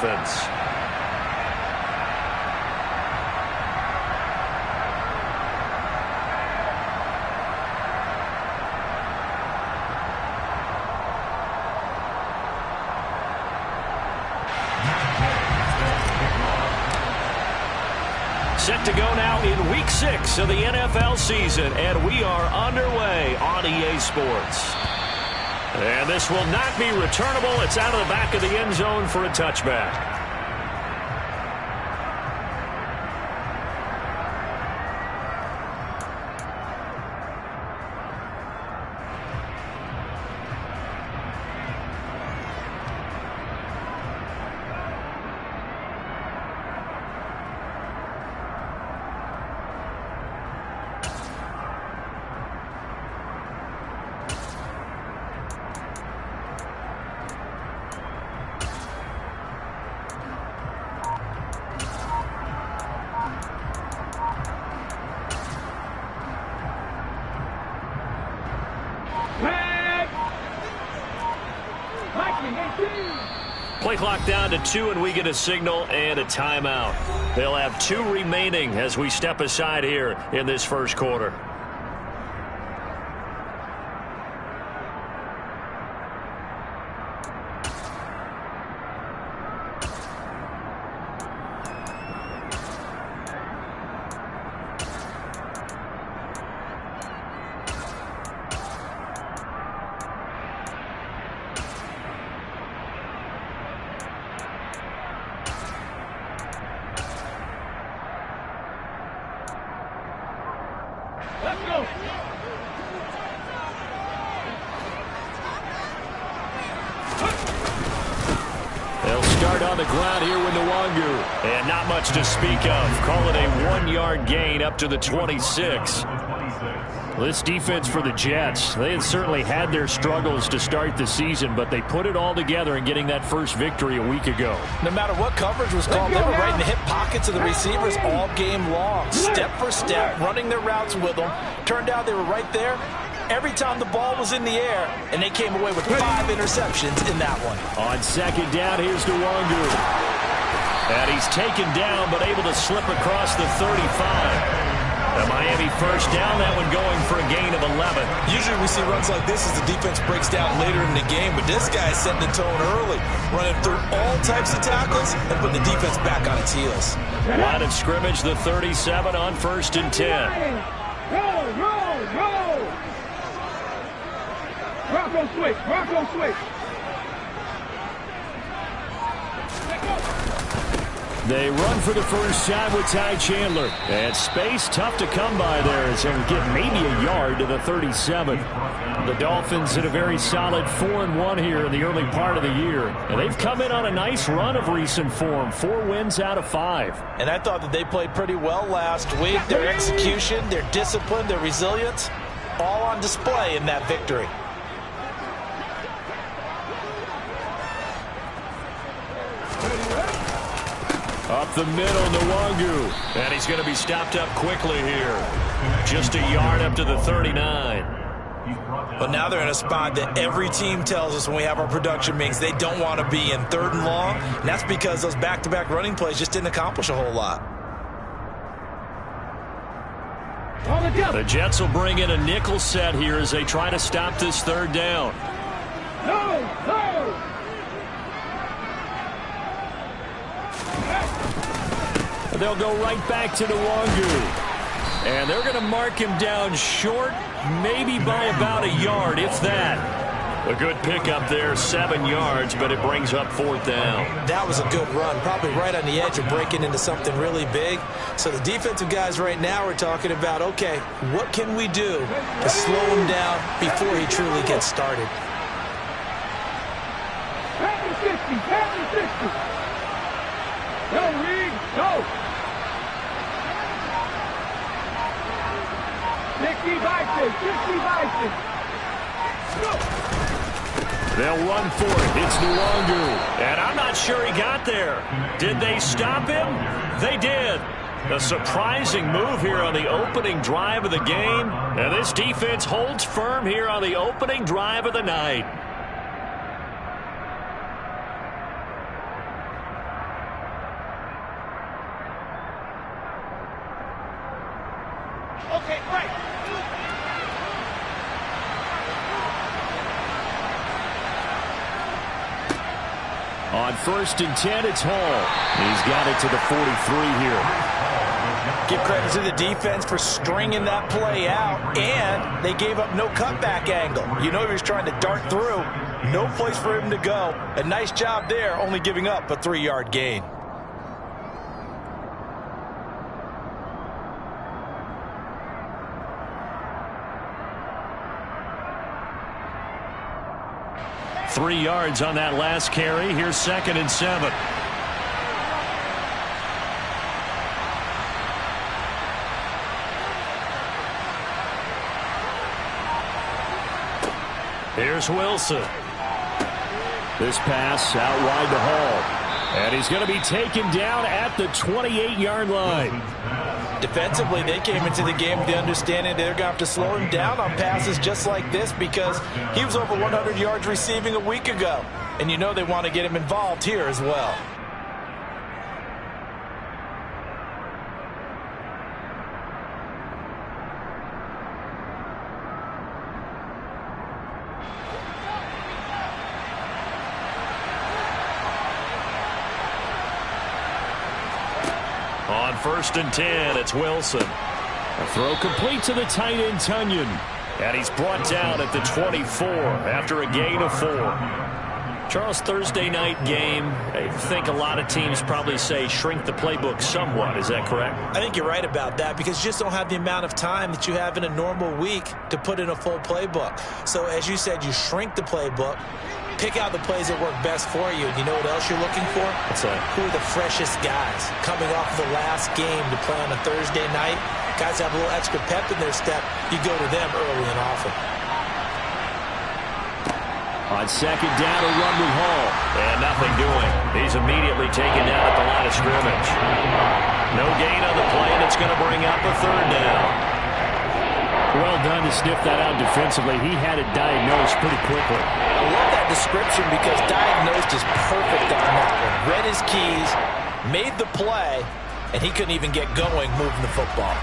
Dolphins. Set to go now in Week 6 of the NFL season, and we are underway on EA Sports. And this will not be returnable. It's out of the back of the end zone for a touchback. Play clock down to 2, and we get a signal and a timeout. They'll have 2 remaining as we step aside here in this first quarter. They'll start on the ground here with Nwangu. And not much to speak of. Call it a 1-yard gain up to the 26. This defense for the Jets, they had certainly had their struggles to start the season, but they put it all together in getting that first victory a week ago. No matter what coverage was called, they were right in the hip pockets of the receivers all game long. Step for step, running their routes with them. Turned out they were right there every time the ball was in the air, and they came away with 5 interceptions in that one. On second down, here's Nwangu. And he's taken down, but able to slip across the 35. The Miami first down, that one going for a gain of 11. Usually we see runs like this as the defense breaks down later in the game, but this guy is setting the tone early, running through all types of tackles and putting the defense back on its heels. Line of scrimmage, the 37 on 1st and 10. Roll! Bronco switch. They run for the first time with Ty Chandler. And space tough to come by there as they'll get maybe a yard to the 37. The Dolphins in a very solid 4-1 here in the early part of the year. And they've come in on a nice run of recent form. 4 wins out of 5. And I thought that they played pretty well last week. Their execution, their discipline, their resilience, all on display in that victory. Up the middle, Nwangu. And he's going to be stopped up quickly here. Just a yard up to the 39. But now they're in a spot that every team tells us when we have our production meetings they don't want to be in, 3rd and long. And that's because those back-to-back running plays just didn't accomplish a whole lot. The Jets will bring in a nickel set here as they try to stop this 3rd down. No! They'll go right back to Nwangu. And they're going to mark him down short, maybe by about a yard, if that. A good pickup there, 7 yards, but it brings up 4th down. That was a good run, probably right on the edge of breaking into something really big. So the defensive guys right now are talking about, okay, what can we do to slow him down before he truly gets started? Pass the 60. Go, Reed, go. 60 by 6. They'll run for it. It's Nwangu. And I'm not sure he got there. Did they stop him? They did. A surprising move here on the opening drive of the game. And this defense holds firm here on the opening drive of the night. On 1st and 10, it's Hall. He's got it to the 43 here. Give credit to the defense for stringing that play out, and they gave up no cutback angle. You know he was trying to dart through. No place for him to go. A nice job there, only giving up a 3-yard gain. Three yards on that last carry. Here's 2nd and 7. Here's Wilson. This pass out wide to Hall. And he's going to be taken down at the 28-yard line. Defensively, they came into the game with the understanding they're going to have to slow him down on passes just like this because he was over 100 yards receiving a week ago. And you know they want to get him involved here as well. On 1st and 10, it's Wilson. A throw complete to the tight end, Tunyon. And he's brought down at the 24 after a gain of 4. Charles, Thursday night game, I think a lot of teams probably say shrink the playbook somewhat. Is that correct? I think you're right about that because you just don't have the amount of time that you have in a normal week to put in a full playbook. So as you said, you shrink the playbook. Pick out the plays that work best for you. And you know what else you're looking for? What's that? Who are the freshest guys coming off of the last game to play on a Thursday night? Guys have a little extra pep in their step. You go to them early and often. On 2nd down, a run with Hall. And nothing doing. He's immediately taken down at the line of scrimmage. No gain on the play, and it's going to bring up a 3rd down. Well done to sniff that out defensively. He had it diagnosed pretty quickly. I love that description because diagnosed is perfect on that one. Read his keys, made the play, and he couldn't even get going moving the football.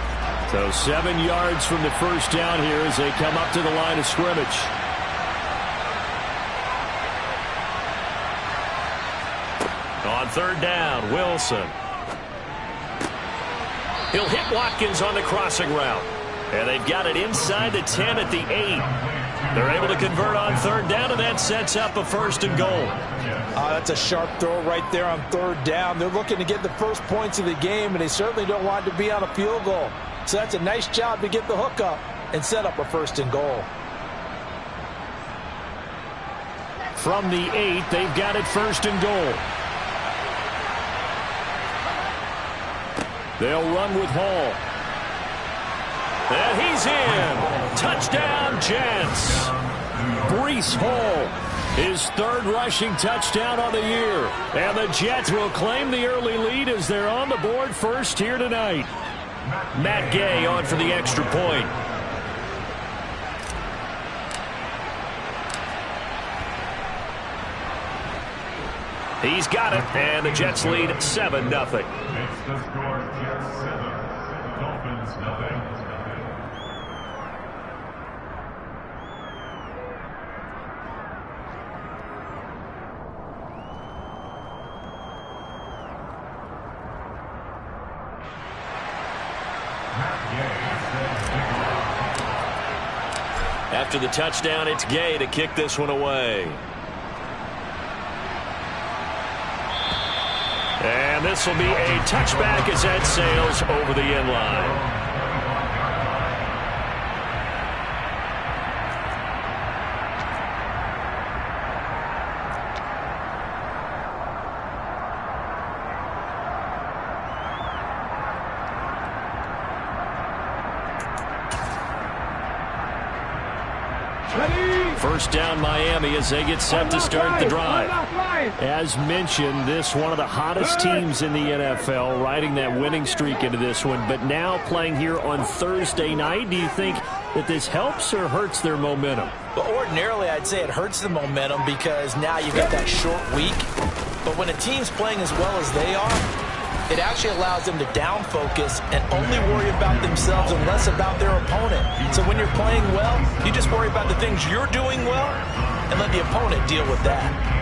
So 7 yards from the 1st down here as they come up to the line of scrimmage. On 3rd down, Wilson. He'll hit Watkins on the crossing route. And they've got it inside the 10 at the 8. They're able to convert on 3rd down, and that sets up a 1st and goal. That's a sharp throw right there on 3rd down. They're looking to get the first points of the game, and they certainly don't want it to be on a field goal. So that's a nice job to get the hook up and set up a 1st and goal. From the 8, they've got it 1st and goal. They'll run with Hall. And he's in. Touchdown, Jets. Breece Hall, his 3rd rushing touchdown on the year. And the Jets will claim the early lead as they're on the board first here tonight. Matt Gay on for the extra point. He's got it, and the Jets lead 7-0. It's the score, Jets 7, Dolphins 0. After the touchdown, it's Gay to kick this one away. And this will be a touchback as that sails over the end line. First down Miami as they get set to start the drive. As mentioned, this one of the hottest teams in the NFL, riding that winning streak into this one, but now playing here on Thursday night. Do you think that this helps or hurts their momentum? Well, ordinarily I'd say it hurts the momentum because now you've got that short week. But when a team's playing as well as they are, it actually allows them to down focus and only worry about themselves and less about their opponent. So when you're playing well, you just worry about the things you're doing well and let the opponent deal with that.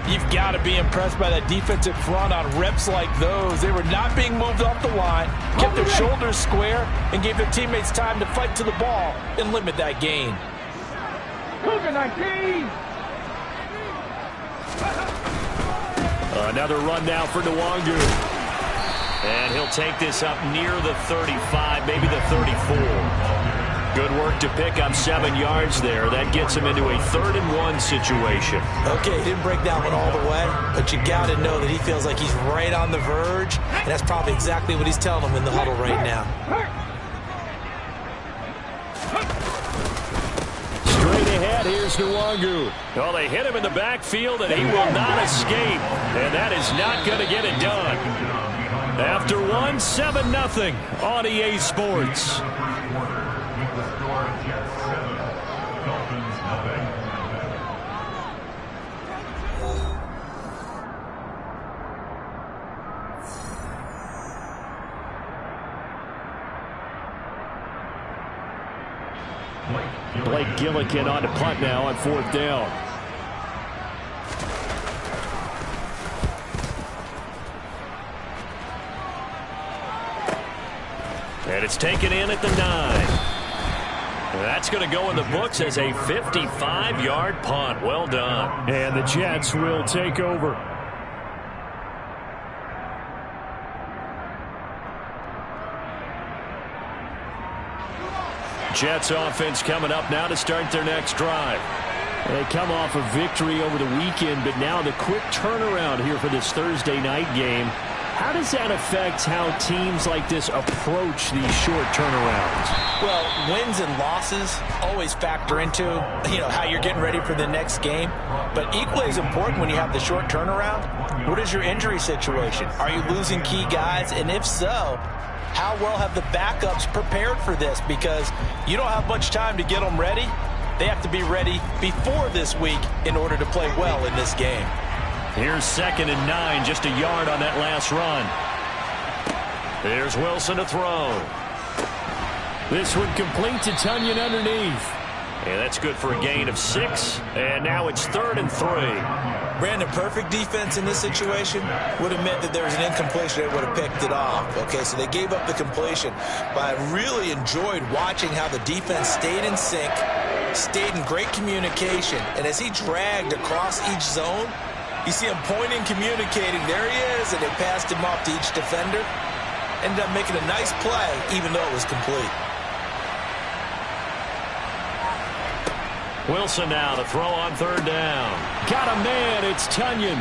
You've got to be impressed by that defensive front on reps like those. They were not being moved off the line, kept their shoulders square, and gave their teammates time to fight to the ball and limit that gain. Cougar 19. Another run now for Nwangu. And he'll take this up near the 35, maybe the 34. Good work to pick up 7 yards there. That gets him into a 3rd and 1 situation. Okay, he didn't break that one all the way, but you got to know that he feels like he's right on the verge, and that's probably exactly what he's telling them in the huddle right now. Straight ahead, here's Nwangu. Well, they hit him in the backfield, and he will not escape, and that is not going to get it done. After one, 7-0 on EA Sports. Dolphins nothing. Blake Gillikin on to punt now on 4th down. And it's taken in at the 9. That's going to go in the books as a 55-yard punt. Well done. And the Jets will take over. Jets offense coming up now to start their next drive. They come off a victory over the weekend, but now the quick turnaround here for this Thursday night game. How does that affect how teams like this approach these short turnarounds? Well, wins and losses always factor into, how you're getting ready for the next game. But equally as important when you have the short turnaround, what is your injury situation? Are you losing key guys? And if so, how well have the backups prepared for this? Because you don't have much time to get them ready. They have to be ready before this week in order to play well in this game. Here's 2nd and 9, just a yard on that last run. There's Wilson to throw. This one complete to Tunyon underneath. And that's good for a gain of 6. And now it's 3rd and 3. Brandon, perfect defense in this situation would have meant that there was an incompletion that would have picked it off. Okay, so they gave up the completion. But I really enjoyed watching how the defense stayed in sync, stayed in great communication. And as he dragged across each zone, you see him pointing, communicating. There he is, and they passed him off to each defender. Ended up making a nice play, even though it was complete. Wilson now to throw on 3rd down. Got a man, it's Tunyon.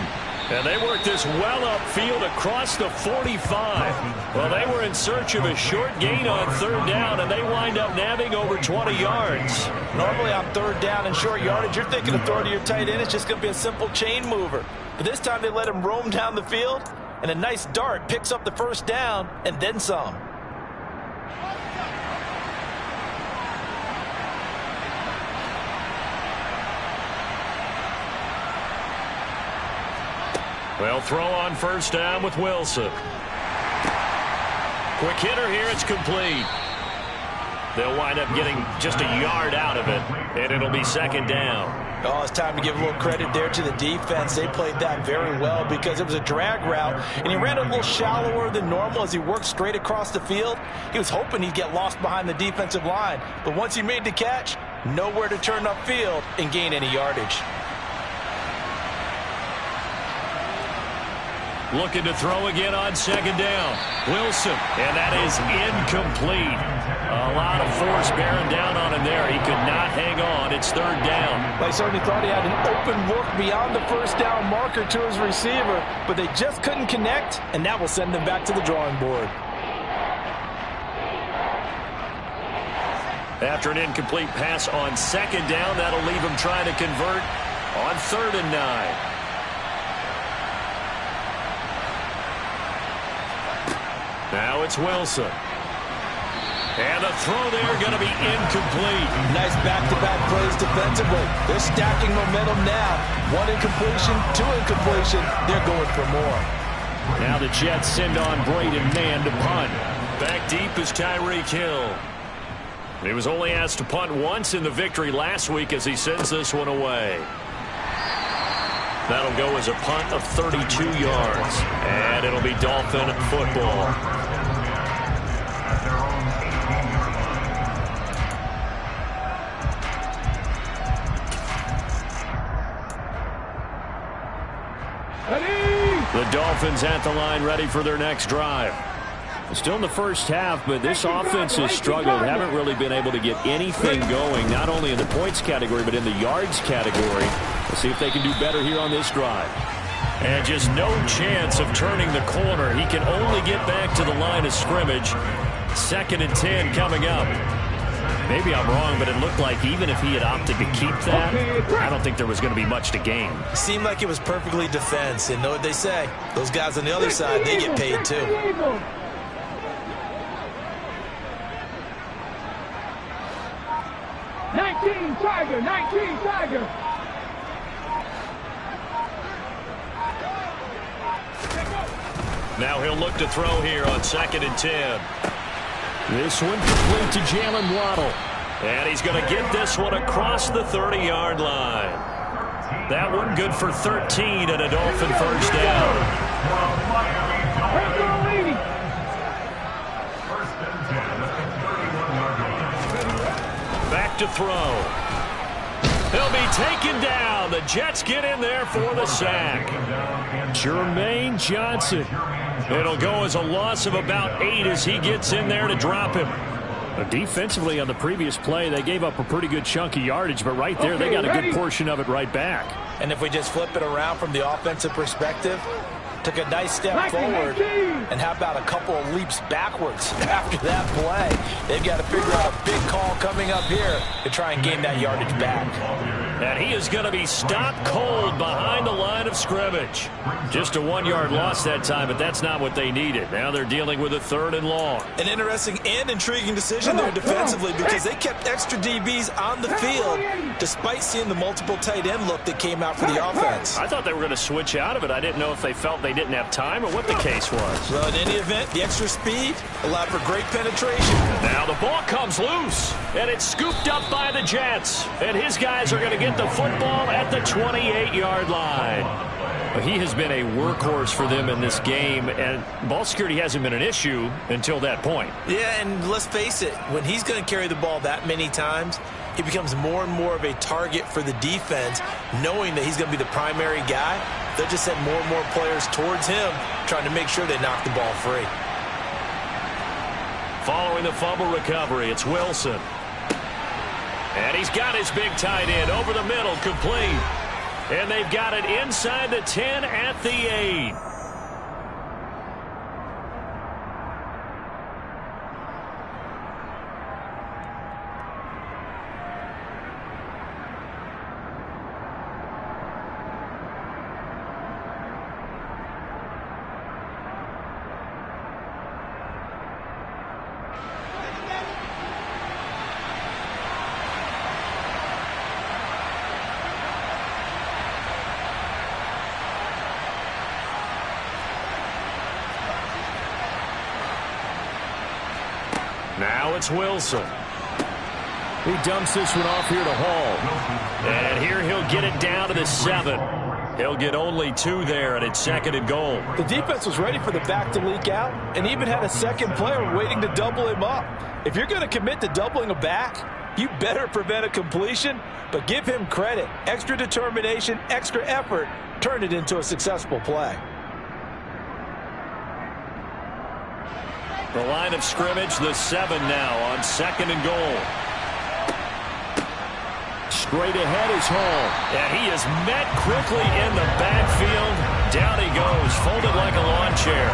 And they worked this well upfield across the 45. Well, they were in search of a short gain on 3rd down, and they wind up nabbing over 20 yards. Normally on 3rd down and short yardage, you're thinking of throwing to your tight end. It's just going to be a simple chain mover. But this time they let him roam down the field, and a nice dart picks up the 1st down and then some. Well, throw on 1st down with Wilson. Quick hitter here, it's complete. They'll wind up getting just a yard out of it, and it'll be 2nd down. Oh, it's time to give a little credit there to the defense. They played that very well because it was a drag route, and he ran a little shallower than normal as he worked straight across the field. He was hoping he'd get lost behind the defensive line, but once he made the catch, nowhere to turn upfield and gain any yardage. Looking to throw again on 2nd down. Wilson, and that is incomplete. A lot of force bearing down on him there. He could not hang on. It's 3rd down. They certainly thought he had an open look beyond the 1st down marker to his receiver, but they just couldn't connect, and that will send them back to the drawing board. After an incomplete pass on 2nd down, that'll leave him trying to convert on 3rd and 9. Now it's Wilson. And the throw there going to be incomplete. Nice back-to-back plays defensively. They're stacking momentum now. 1 incompletion, 2 incompletion. They're going for more. Now Now the Jets send on Braden Mann to punt. Back deep is Tyreek Hill. He was only asked to punt once in the victory last week as he sends this one away. That'll go as a punt of 32 yards. And it'll be Dolphin football. The Dolphins at the line ready for their next drive. Still in the first half, but this offense has struggled. Haven't really been able to get anything going, not only in the points category, but in the yards category. Let's see if they can do better here on this drive. And just no chance of turning the corner. He can only get back to the line of scrimmage. 2nd and 10 coming up. Maybe I'm wrong, but it looked like even if he had opted to keep that, I don't think there was going to be much to gain. Seemed like it was perfectly defense. And know what they say? Those guys on the other side, they get paid too. Tiger, 19 Tiger. Now he'll look to throw here on 2nd and 10. This one complete to Jalen Waddle. And he's going to get this one across the 30-yard line. That one good for 13 and a Dolphin first down. Back to throw. He'll be taken down. The Jets get in there for the sack. Jermaine Johnson. It'll go as a loss of about 8 as he gets in there to drop him. Defensively on the previous play, they gave up a pretty good chunk of yardage, but right there they got a good portion of it right back. And if we just flip it around from the offensive perspective, took a nice step forward, and how about a couple of leaps backwards after that play? They've got to figure out a big call coming up here to try and gain that yardage back. And he is going to be stopped cold behind the line of scrimmage. Just a 1-yard loss that time, but that's not what they needed. Now they're dealing with a 3rd and long. An interesting and intriguing decision there defensively because they kept extra DBs on the field despite seeing the multiple tight end look that came out for the offense. I thought they were going to switch out of it. I didn't know if they felt they didn't have time or what the case was. Well, in any event, the extra speed allowed for great penetration. Now the ball comes loose, and it's scooped up by the Jets. And his guys are going to get the football at the 28-yard line. He has been a workhorse for them in this game, and ball security hasn't been an issue until that point. Yeah, and let's face it, when he's going to carry the ball that many times, he becomes more and more of a target for the defense, knowing that he's going to be the primary guy. They'll just send more and more players towards him, trying to make sure they knock the ball free. Following the fumble recovery, it's Wilson. And he's got his big tight end over the middle, complete. And they've got it inside the 10 at the 8. Now it's Wilson. He dumps this one off here to Hall. And here he'll get it down to the 7. He'll get only 2 there, and it's 2nd and goal. The defense was ready for the back to leak out and even had a second player waiting to double him up. If you're going to commit to doubling a back, you better prevent a completion, but give him credit. Extra determination, extra effort, turned it into a successful play. The line of scrimmage, the 7 now on 2nd and goal. Straight ahead is Hall. And he is met quickly in the backfield. Down he goes, folded like a lawn chair.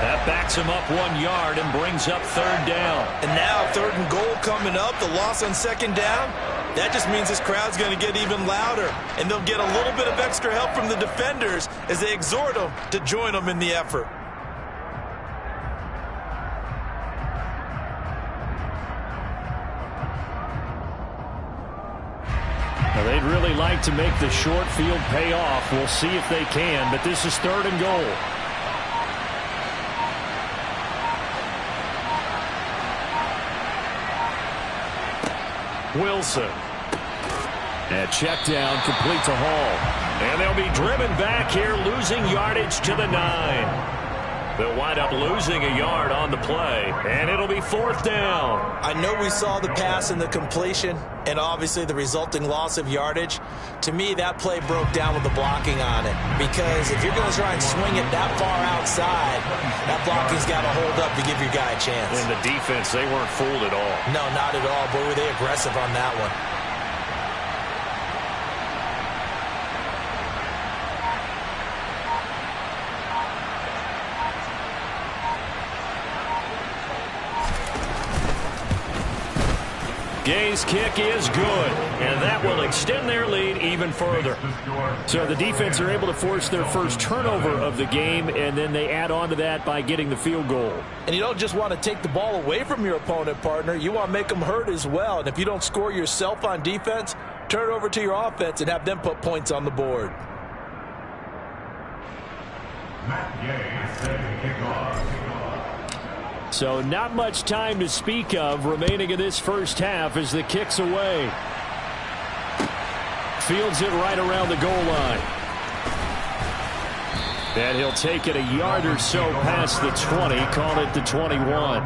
That backs him up 1 yard and brings up 3rd down. And now 3rd and goal coming up, the loss on 2nd down. That just means this crowd's going to get even louder. And they'll get a little bit of extra help from the defenders as they exhort them to join them in the effort. They'd really like to make the short field pay off. We'll see if they can, but this is 3rd and goal. Wilson. And check down, complete to Hall. And they'll be driven back here, losing yardage to the 9. They'll wind up losing a yard on the play, and it'll be 4th down. I know we saw the pass and the completion, and obviously the resulting loss of yardage. To me, that play broke down with the blocking on it, because if you're going to try and swing it that far outside, that blocking's got to hold up to give your guy a chance. In the defense, they weren't fooled at all. No, not at all. Boy, were they aggressive on that one. Gay's kick is good, and that will extend their lead even further. So the defense are able to force their first turnover of the game, and then they add on to that by getting the field goal. And you don't just want to take the ball away from your opponent, partner. You want to make them hurt as well. And if you don't score yourself on defense, turn it over to your offense and have them put points on the board. Matt Gay set to kick off. So not much time to speak of remaining in this first half as the kick's away. Fields it right around the goal line. And he'll take it a yard or so past the 20, call it the 21.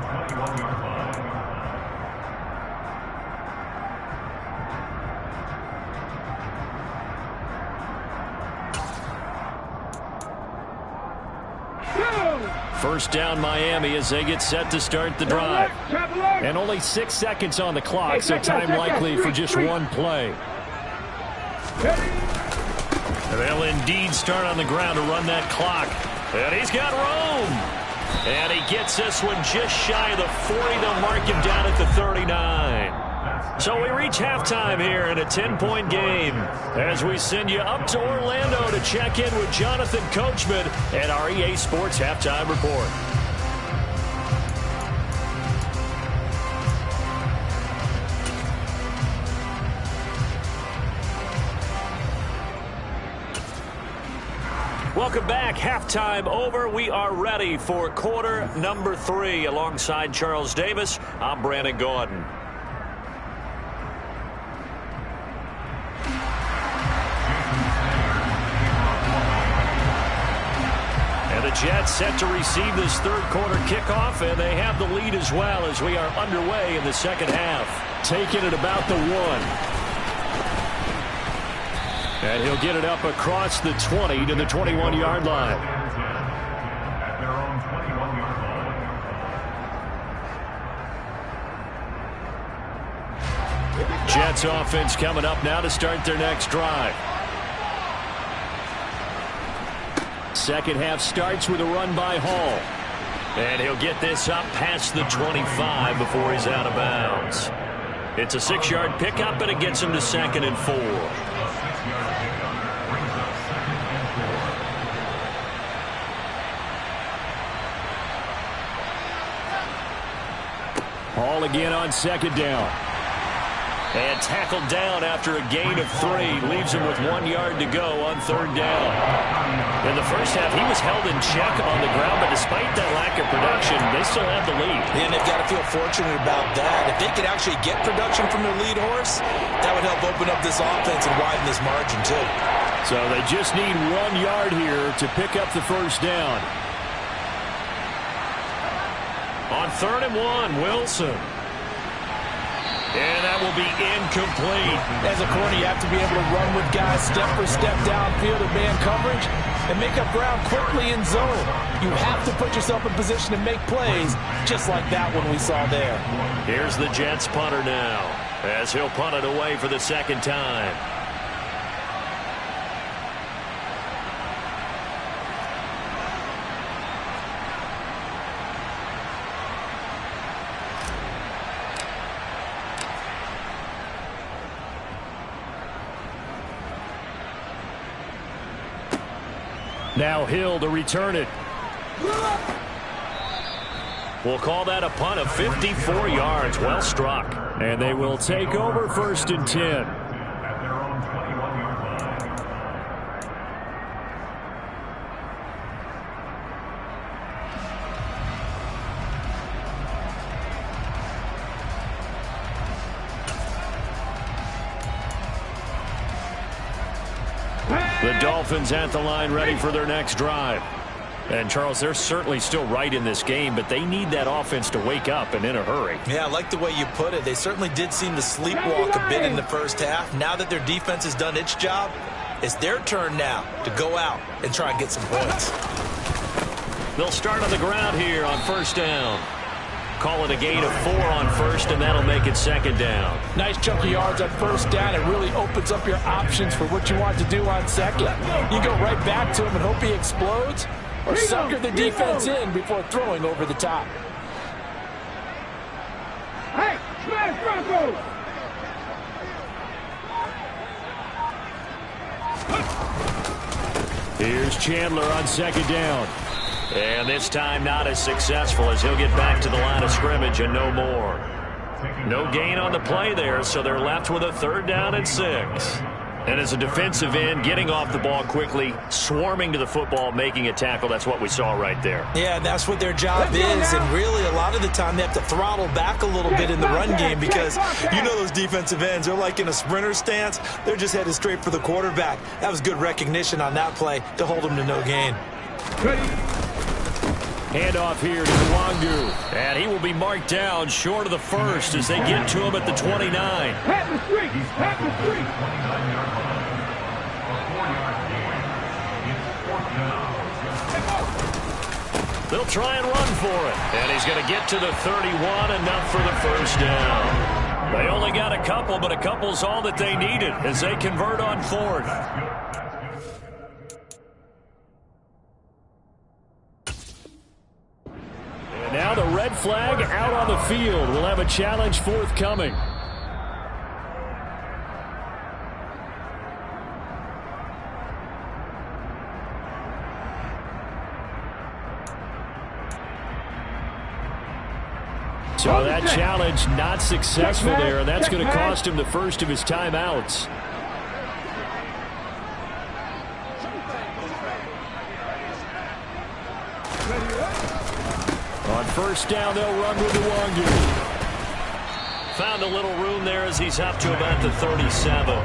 First down Miami as they get set to start the drive. And only 6 seconds on the clock, so time likely for just one play. They'll indeed start on the ground to run that clock. And he's got room. And he gets this one just shy of the 40. They'll mark him down at the 39. So we reach halftime here in a 10-point game as we send you up to Orlando to check in with Jonathan Coachman and our EA Sports Halftime Report. Welcome back. Halftime over. We are ready for quarter number 3. Alongside Charles Davis, I'm Brandon Gordon. The Jets set to receive this third quarter kickoff, and they have the lead as well as we are underway in the second half. Taking it about the 1. And he'll get it up across the 20 to the 21-yard line. At their own 21-yard line. Jets offense coming up now to start their next drive. Second half starts with a run by Hall. And he'll get this up past the 25 before he's out of bounds. It's a 6-yard pickup, and it gets him to 2nd and 4. Hall again on 2nd down. And tackled down after a gain of 3. Leaves him with 1 yard to go on 3rd down. In the first half, he was held in check on the ground, but despite that lack of production, they still have the lead. And they've got to feel fortunate about that. If they could actually get production from their lead horse, that would help open up this offense and widen this margin, too. So they just need 1 yard here to pick up the first down. On 3rd and 1, Wilson. And that will be incomplete. As a corner, you have to be able to run with guys step for step downfield in man coverage and make up ground quickly in zone. You have to put yourself in position to make plays, just like that one we saw there. Here's the Jets punter now, as he'll punt it away for the 2nd time. Now Hill to return it. We'll call that a punt of 54 yards. Well struck. And they will take over 1st and 10. At their own 21-yard line. The Dolphins at the line ready for their next drive. And, Charles, they're certainly still right in this game, but they need that offense to wake up and in a hurry. Yeah, I like the way you put it. They certainly did seem to sleepwalk a bit in the first half. Now that their defense has done its job, it's their turn now to go out and try and get some points. They'll start on the ground here on first down. Call it a gain of 4 on first, and that'll make it second down. Nice chunk of yards on first down. It really opens up your options for what you want to do on second. You go right back to him and hope he explodes, or sucker the defense in before throwing over the top. Hey, smash Broncos! Here's Chandler on second down. And this time not as successful as he'll get back to the line of scrimmage and no more. No gain on the play there, so they're left with a 3rd down and 6. And as a defensive end, getting off the ball quickly, swarming to the football, making a tackle, that's what we saw right there. Yeah, that's what their job is, and really a lot of the time they have to throttle back a little bit in the run game because you know those defensive ends, they're like in a sprinter stance. They're just headed straight for the quarterback. That was good recognition on that play to hold them to no gain. Handoff here to Nwangu. And he will be marked down short of the first as they get to him at the 29. Pat the street! Pat the street! They'll try and run for it. And he's going to get to the 31, enough for the first down. They only got a couple, but a couple's all that they needed as they convert on 4th. And now the red flag out on the field. We'll have a challenge forthcoming. So that challenge not successful there, and that's going to cost him the first of his timeouts. On first down, they'll run with Nwangu. Found a little room there as he's up to about the 37.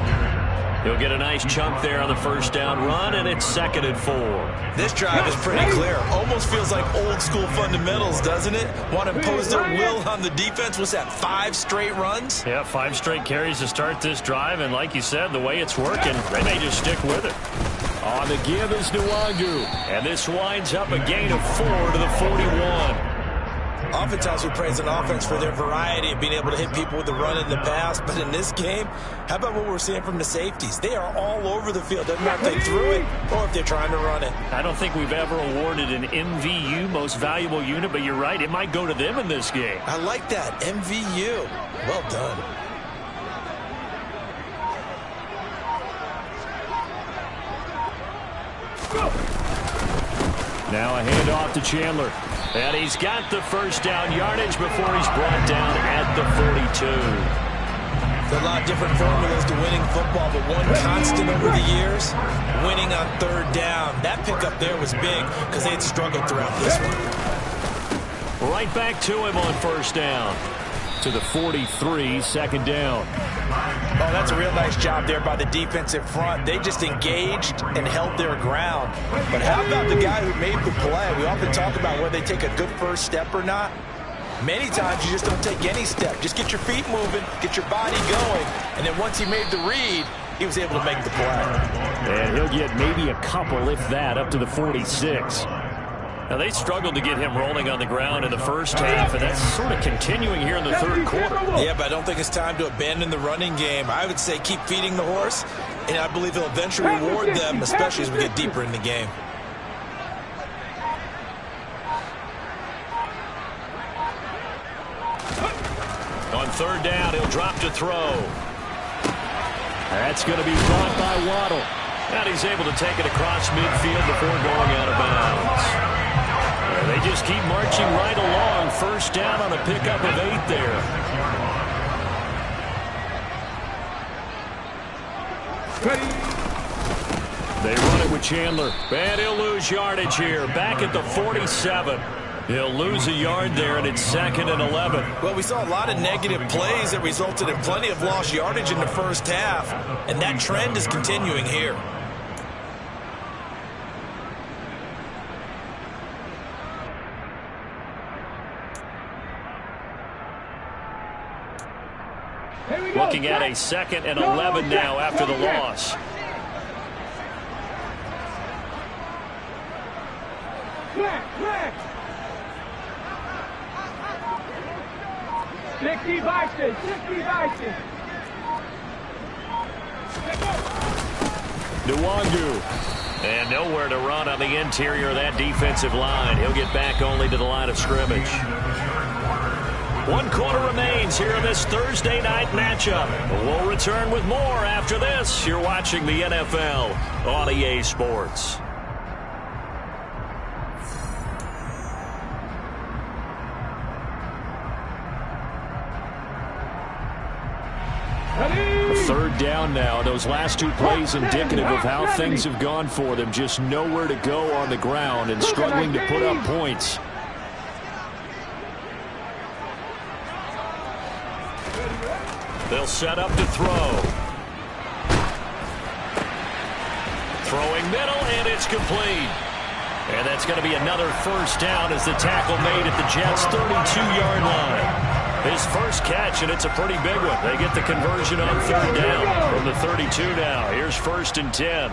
He'll get a nice chunk there on the first down run, and it's 2nd and 4. This drive is pretty clear. Almost feels like old school fundamentals, doesn't it? Want to impose their will on the defense. What's that, 5 straight runs? Yeah, 5 straight carries to start this drive, and like you said, the way it's working, they may just stick with it. On the give is Nwangu, and this winds up a gain of 4 to the 41. Oftentimes we praise an offense for their variety of being able to hit people with the run in the pass, but in this game, how about what we're seeing from the safeties? They are all over the field. Doesn't matter if they threw it or if they're trying to run it. I don't think we've ever awarded an MVU, most valuable unit, but you're right, it might go to them in this game. I like that, MVU. Well done. Now a handoff to Chandler. And he's got the first down yardage before he's brought down at the 42. There's a lot of different formulas to winning football, but one constant over the years, winning on 3rd down. That pickup there was big because they had struggled throughout this one. Right back to him on first down. To the 43, 2nd down. Oh, that's a real nice job there by the defensive front. They just engaged and held their ground. But how about the guy who made the play? We often talk about whether they take a good first step or not. Many times you just don't take any step. Just get your feet moving, get your body going, and then once he made the read, he was able to make the play. And he'll get maybe a couple, if that, up to the 46. Now, they struggled to get him rolling on the ground in the first half, and that's sort of continuing here in the 3rd quarter. Yeah, but I don't think it's time to abandon the running game. I would say keep feeding the horse, and I believe he'll eventually reward them, especially as we get deeper in the game. On 3rd down, he'll drop to throw. That's going to be brought by Waddle. And he's able to take it across midfield before going out of bounds. They just keep marching right along. First down on a pickup of 8 there. They run it with Chandler. And he'll lose yardage here. Back at the 47. He'll lose a yard there, and it's 2nd and 11. Well, we saw a lot of negative plays that resulted in plenty of lost yardage in the first half, and that trend is continuing here. Looking at a 2nd and 11 now after the loss. Flag, flag. 60 Vikings, 60 Vikings. Nwangu. And nowhere to run on the interior of that defensive line. He'll get back only to the line of scrimmage. 1 quarter remains here in this Thursday night matchup. We'll return with more after this. You're watching the NFL on EA Sports. Third down now. Those last 2 plays indicative of how things have gone for them. Just nowhere to go on the ground and struggling to put up points. They'll set up to throw. Throwing middle, and it's complete. And that's going to be another first down as the tackle made at the Jets' 32-yard line. His first catch, and it's a pretty big one. They get the conversion on 3rd down from the 32 now. Here's 1st and 10.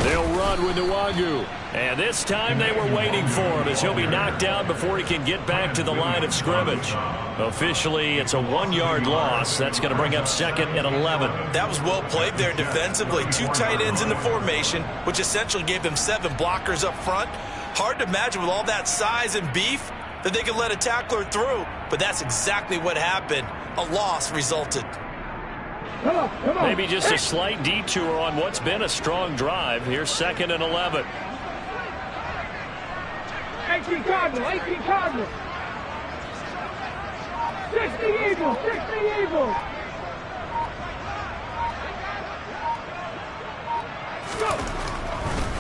They'll run with Nwangu. And this time they were waiting for him as he'll be knocked down before he can get back to the line of scrimmage. Officially, it's a 1-yard loss. That's going to bring up 2nd and 11. That was well played there defensively. 2 tight ends in the formation, which essentially gave them 7 blockers up front. Hard to imagine with all that size and beef that they could let a tackler through. But that's exactly what happened. A loss resulted. Come on. Maybe just a slight detour on what's been a strong drive. Here's 2nd and 11. 18 Cardinals, 18 Cardinals. 60 Eagles, 60 Eagles.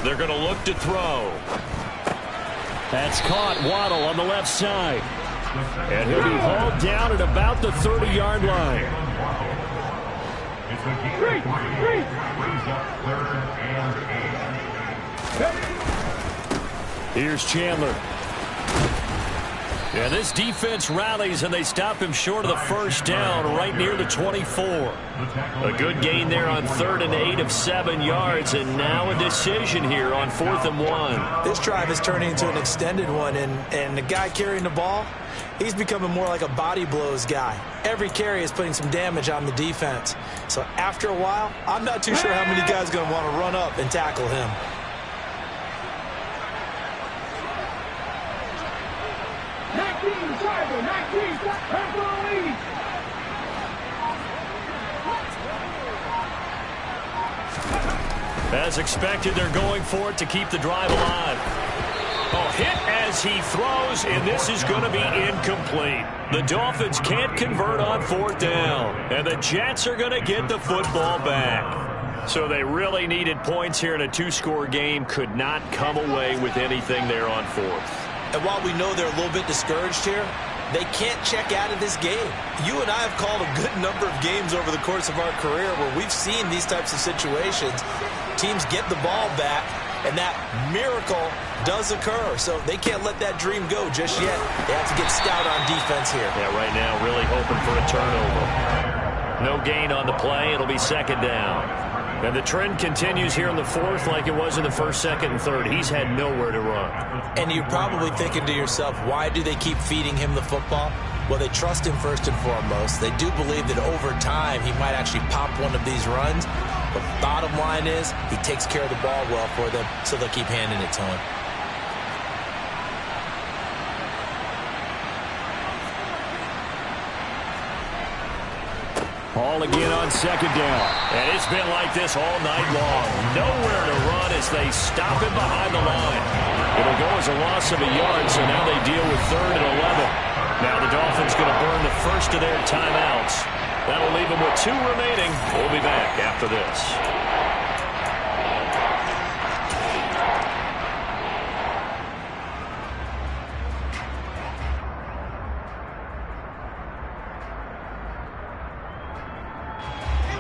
They're going to look to throw. That's caught. Waddle on the left side. And he'll be hauled down at about the 30-yard line. Here's Chandler. Yeah, this defense rallies, and they stop him short of the first down right near the 24. A good gain there on 3rd and 8 of 7 yards, and now a decision here on 4th and 1. This drive is turning into an extended one, and the guy carrying the ball, he's becoming more like a body blows guy. Every carry is putting some damage on the defense. So after a while, I'm not too sure how many guys are going to want to run up and tackle him. As expected, they're going for it to keep the drive alive. Oh, hit as he throws, and this is going to be incomplete. The Dolphins can't convert on 4th down, and the Jets are going to get the football back. So they really needed points here in a 2-score game. Could not come away with anything there on 4th. And while we know they're a little bit discouraged here, they can't check out of this game. You and I have called a good number of games over the course of our career where we've seen these types of situations. Teams get the ball back, and that miracle does occur. So they can't let that dream go just yet. They have to get stout on defense here. Yeah, right now really hoping for a turnover. No gain on the play. It'll be 2nd down. And the trend continues here in the 4th like it was in the 1st, 2nd, and 3rd. He's had nowhere to run. And you're probably thinking to yourself, why do they keep feeding him the football? Well, they trust him first and foremost. They do believe that over time he might actually pop one of these runs. But bottom line is he takes care of the ball well for them, so they'll keep handing it to him. Ball again on 2nd down. And it's been like this all night long. Nowhere to run as they stop him behind the line. It'll go as a loss of a yard, so now they deal with 3rd and 11. Now the Dolphins going to burn the first of their timeouts. That'll leave them with 2 remaining. We'll be back after this.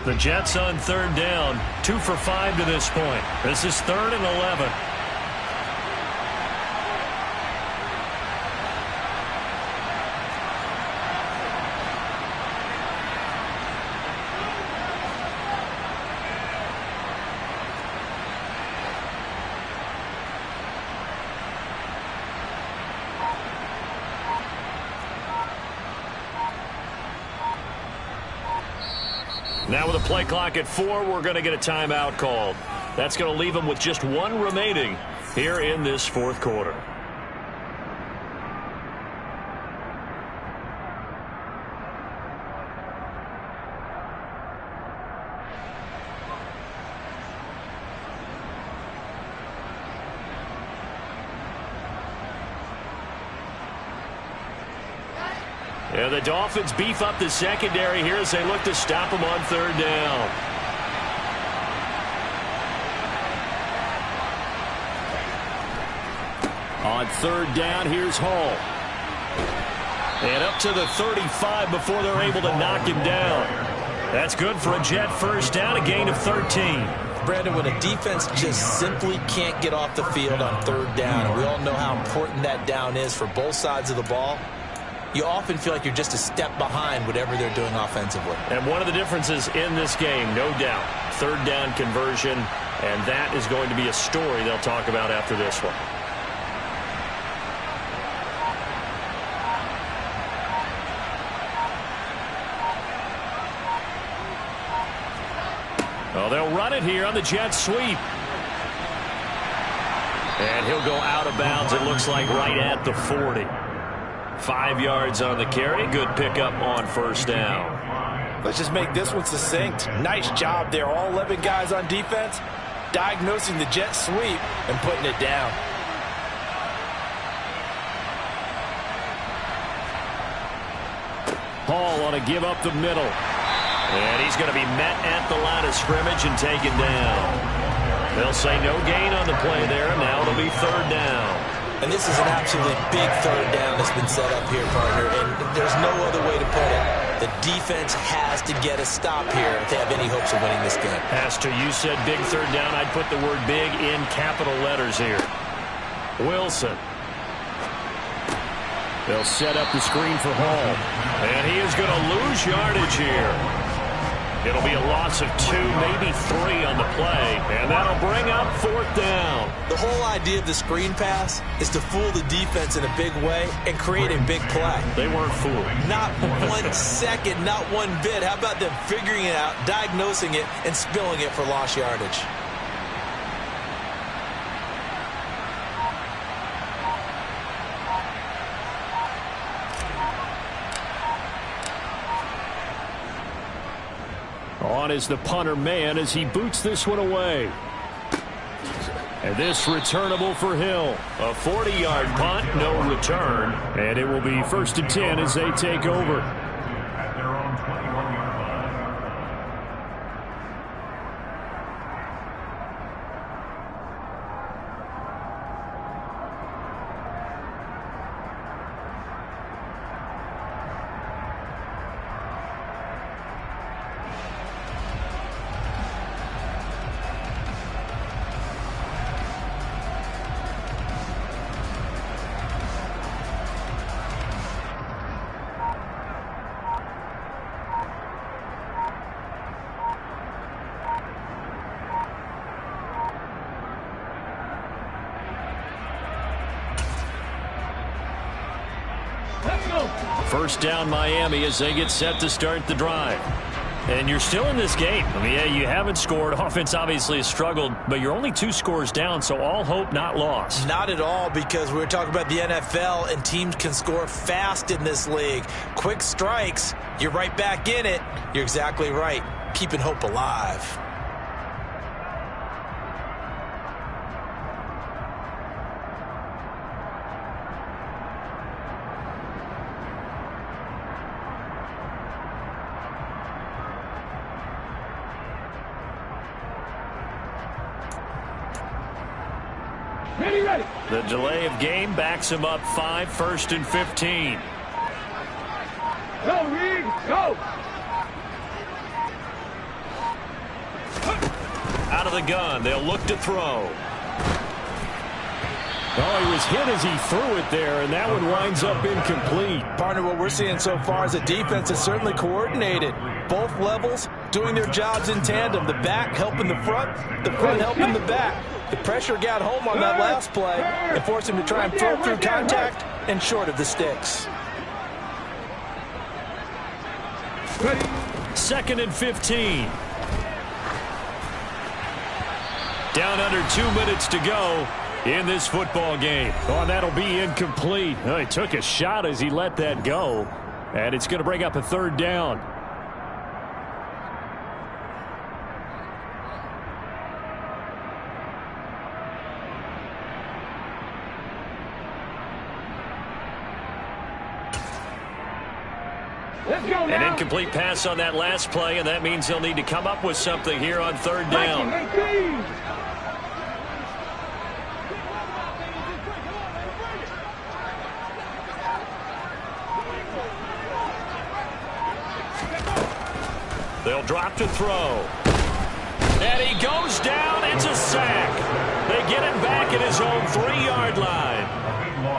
The Jets on 3rd down, 2 for 5 to this point. This is 3rd and 11. Now with a play clock at 4, we're going to get a timeout called. That's going to leave them with just 1 remaining here in this fourth quarter. Yeah, the Dolphins beef up the secondary here as they look to stop them on 3rd down. On 3rd down, here's Hall. And up to the 35 before they're able to knock him down. That's good for a Jet first down, a gain of 13. Brandon, when a defense just simply can't get off the field on 3rd down, and we all know how important that down is for both sides of the ball, you often feel like you're just a step behind whatever they're doing offensively. And one of the differences in this game, no doubt, 3rd down conversion, and that is going to be a story they'll talk about after this one. Well, they'll run it here on the jet sweep. And he'll go out of bounds, it looks like, right at the 40. 5 yards on the carry. Good pickup on 1st down. Let's just make this one succinct. Nice job there. All 11 guys on defense diagnosing the jet sweep and putting it down. Hall on a give up the middle. And he's going to be met at the line of scrimmage and taken down. They'll say no gain on the play there. Now it'll be 3rd down. And this is an absolutely big 3rd down that's been set up here, partner, and there's no other way to put it. The defense has to get a stop here if they have any hopes of winning this game. Pastor, you said big 3rd down. I'd put the word big in capital letters here. Wilson. They'll set up the screen for Hall. And he is going to lose yardage here. It'll be a loss of 2, maybe 3 on the play, and that'll bring up 4th down. The whole idea of the screen pass is to fool the defense in a big way and create a big play. They weren't fooled. Not 1 second, not 1 bit. How about them figuring it out, diagnosing it, and spilling it for lost yardage? On is the punter man as he boots this one away. And this returnable for Hill. A 40-yard punt, no return. And it will be 1st and 10 as they take over. At their own 21-yard line. First down Miami as they get set to start the drive. And you're still in this game. I mean, yeah, you haven't scored. Offense obviously has struggled, but you're only 2 scores down, so all hope not lost. Not at all, because we're talking about the NFL, and teams can score fast in this league. Quick strikes, you're right back in it. You're exactly right. Keeping hope alive. Ready. The delay of game backs him up 5, 1st and 15. Go, Reed, go! Out of the gun, they'll look to throw. Oh, he was hit as he threw it there, and that one winds up incomplete. Partner, what we're seeing so far is the defense is certainly coordinated. Both levels doing their jobs in tandem. The back helping the front helping the back. The pressure got home on that last play and forced him to try and throw through contact and short of the sticks. Ready. 2nd and 15. Down under 2 minutes to go in this football game. Oh, and that'll be incomplete. Oh, he took a shot as he let that go. And it's going to bring up a 3rd down. An incomplete pass on that last play, and that means they'll need to come up with something here on 3rd down. They'll drop to throw. And he goes down. It's a sack. They get him back at his own 3-yard line.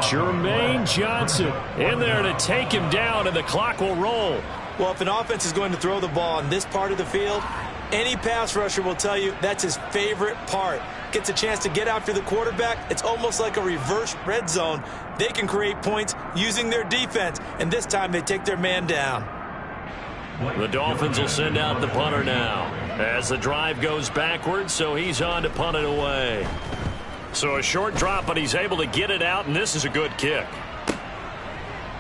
Jermaine Johnson in there to take him down, and the clock will roll. Well, if an offense is going to throw the ball on this part of the field, any pass rusher will tell you that's his favorite part. Gets a chance to get after the quarterback. It's almost like a reverse red zone. They can create points using their defense, and this time they take their man down. The Dolphins will send out the punter now as the drive goes backwards, so he's on to punt it away. So a short drop, but he's able to get it out, and this is a good kick.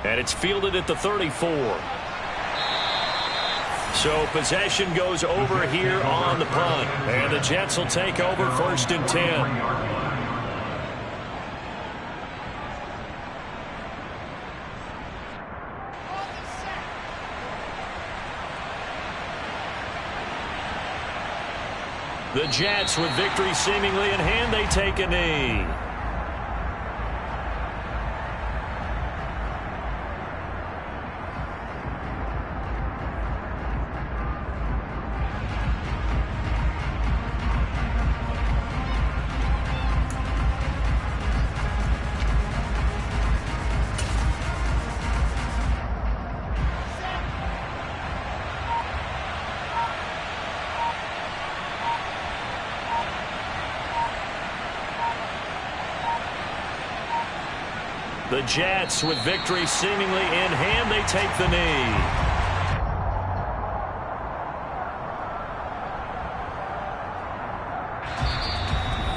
And it's fielded at the 34. So possession goes over here on the punt, and the Jets will take over 1st and 10. The Jets, with victory seemingly in hand, they take a knee. The Jets, with victory seemingly in hand, they take the knee.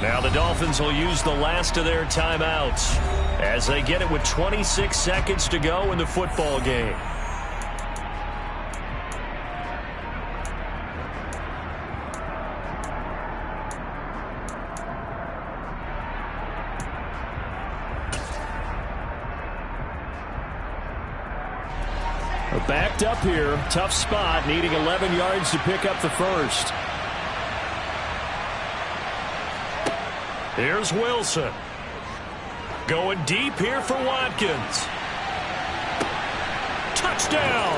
Now the Dolphins will use the last of their timeouts as they get it with 26 seconds to go in the football game. Backed up here, tough spot, needing 11 yards to pick up the first. Here's Wilson. Going deep here for Watkins. Touchdown!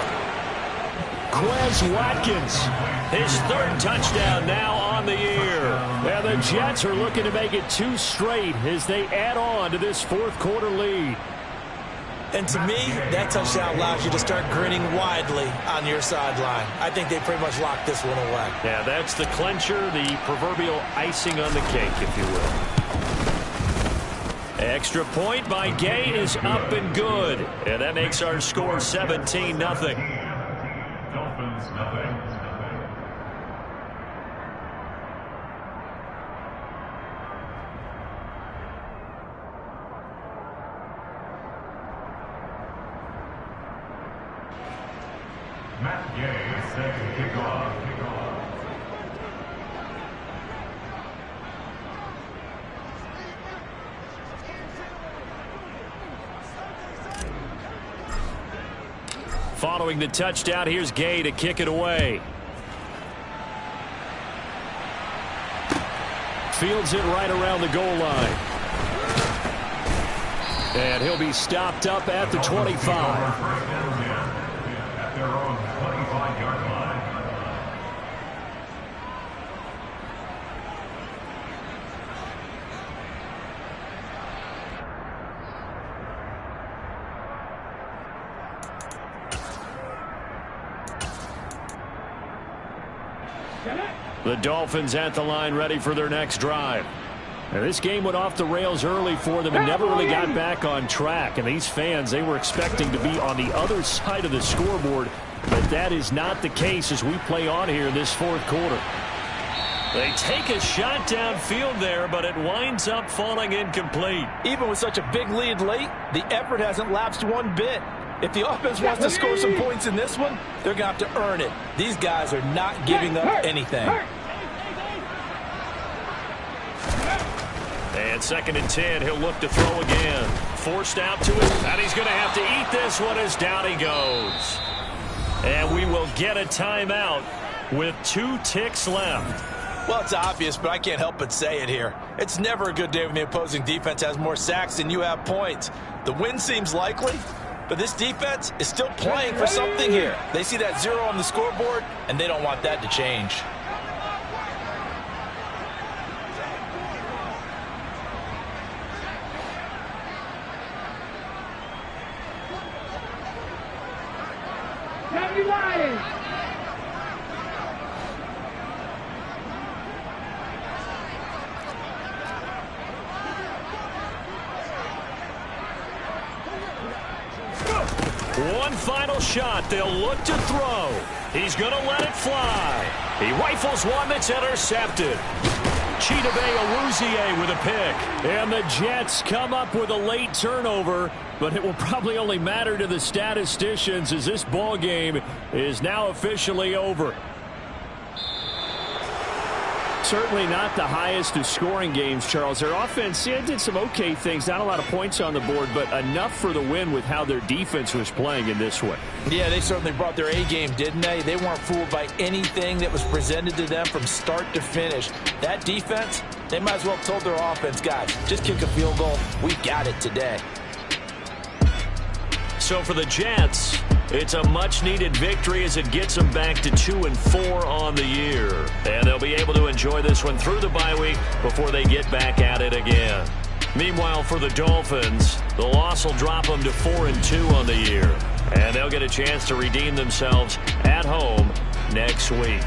Quez Watkins, his 3rd touchdown now on the year. And the Jets are looking to make it 2 straight as they add on to this 4th quarter lead. And to me, that touchdown allows you to start grinning widely on your sideline. I think they pretty much locked this one away. Yeah, that's the clincher, the proverbial icing on the cake, if you will. Extra point by Gay is up and good. And that makes our score 17-0. Dolphins, nothing. Matt Gay is set to kick off. Following the touchdown, here's Gay to kick it away. Fields it right around the goal line. And he'll be stopped up at the 25. At their own 25-yard line. The Dolphins at the line, ready for their next drive. Now, this game went off the rails early for them and never really got back on track. And these fans, they were expecting to be on the other side of the scoreboard But that is not the case as we play on here in this fourth quarter. They take a shot downfield there, but it winds up falling incomplete. Even with such a big lead late, the effort hasn't lapsed one bit. If the offense wants to score some points in this one, they're going to have to earn it. These guys are not giving up anything. And 2nd and 10, he'll look to throw again. Forced out to it, and he's going to have to eat this one as down he goes. And we will get a timeout with 2 ticks left. Well, it's obvious, but I can't help but say it here. It's never a good day when the opposing defense has more sacks than you have points. The win seems likely, but this defense is still playing for something here. They see that 0 on the scoreboard, and they don't want that to change. One final shot. They'll look to throw. He's going to let it fly. He rifles one that's intercepted. Chidobe Awuzie with a pick. And the Jets come up with a late turnover, but it will probably only matter to the statisticians as this ball game is now officially over. Certainly not the highest of scoring games, Charles. Their offense did some okay things. Not a lot of points on the board, but enough for the win with how their defense was playing in this one. Yeah, they certainly brought their A game, didn't they? They weren't fooled by anything that was presented to them from start to finish. That defense, they might as well have told their offense, guys, just kick a field goal. We got it today. So for the Jets, it's a much-needed victory as it gets them back to 2-4 on the year. And they'll be able to enjoy this one through the bye week before they get back at it again. Meanwhile, for the Dolphins, the loss will drop them to 4-2 on the year. And they'll get a chance to redeem themselves at home next week.